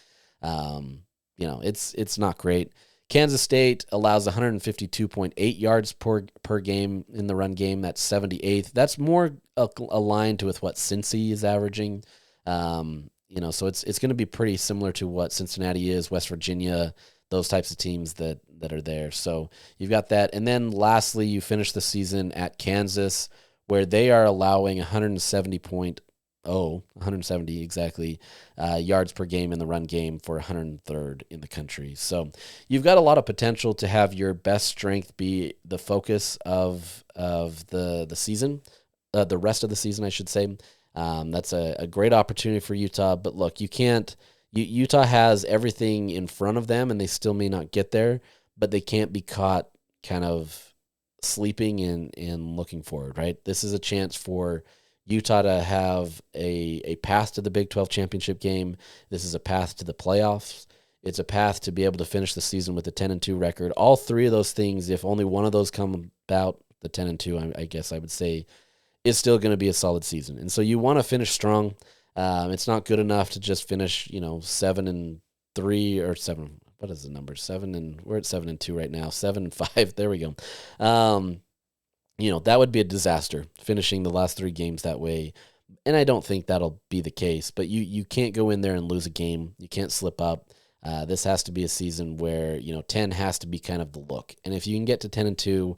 it's not great. Kansas State allows 152.8 yards per game in the run game. That's 78th. That's more aligned with what Cincy is averaging. So it's going to be pretty similar to what Cincinnati is, West Virginia, those types of teams that are there. So you've got that. And then lastly, you finish the season at Kansas, where they are allowing 170 exactly yards per game in the run game for 103rd in the country. So you've got a lot of potential to have your best strength be the focus of the season, the rest of the season, I should say. That's a great opportunity for Utah. But look, you can't. Utah has everything in front of them, and they still may not get there, but they can't be caught kind of sleeping and looking forward, right? This is a chance for Utah to have a path to the Big 12 championship game. This is a path to the playoffs. It's a path to be able to finish the season with a 10-2 record. All three of those things, if only one of those come about, the 10-2, I guess I would say, is still going to be a solid season. And so you want to finish strong. It's not good enough to just finish, 7-3 or 7. What is the number? 7 we're at 7-2 right now. 7-5. There we go. That would be a disaster, finishing the last 3 games that way. And I don't think that'll be the case, but you can't go in there and lose a game. You can't slip up. This has to be a season where, 10 has to be kind of the look. And if you can get to 10-2,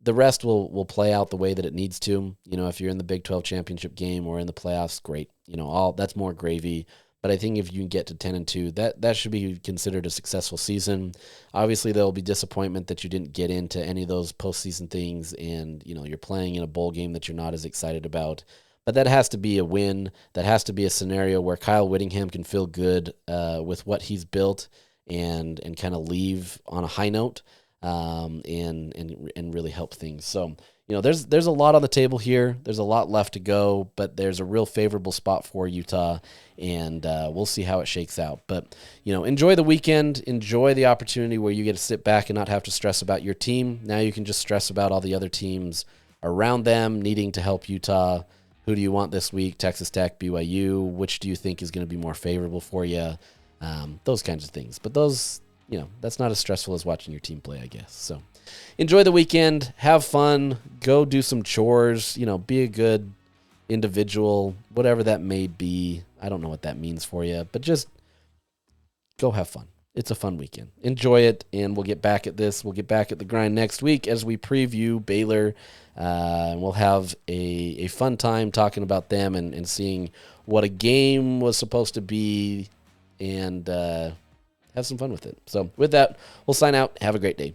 the rest will play out the way that it needs to. If you're in the Big 12 championship game or in the playoffs, great. All that's more gravy. But I think if you can get to 10-2, that should be considered a successful season. Obviously, there will be disappointment that you didn't get into any of those postseason things, and you're playing in a bowl game that you're not as excited about. But that has to be a win. That has to be a scenario where Kyle Whittingham can feel good with what he's built and kind of leave on a high note. And really help things. So, there's a lot on the table here. There's a lot left to go, but there's a real favorable spot for Utah, and we'll see how it shakes out. But, enjoy the weekend. Enjoy the opportunity where you get to sit back and not have to stress about your team. Now you can just stress about all the other teams around them needing to help Utah. Who do you want this week? Texas Tech, BYU. Which do you think is going to be more favorable for you? Those kinds of things. But those... that's not as stressful as watching your team play, I guess. So enjoy the weekend, have fun, go do some chores, be a good individual, whatever that may be. I don't know what that means for you, but just go have fun. It's a fun weekend. Enjoy it, and we'll get back at this. We'll get back at the grind next week as we preview Baylor. And we'll have a fun time talking about them and seeing what a game was supposed to be and have some fun with it. So with that, we'll sign out. Have a great day.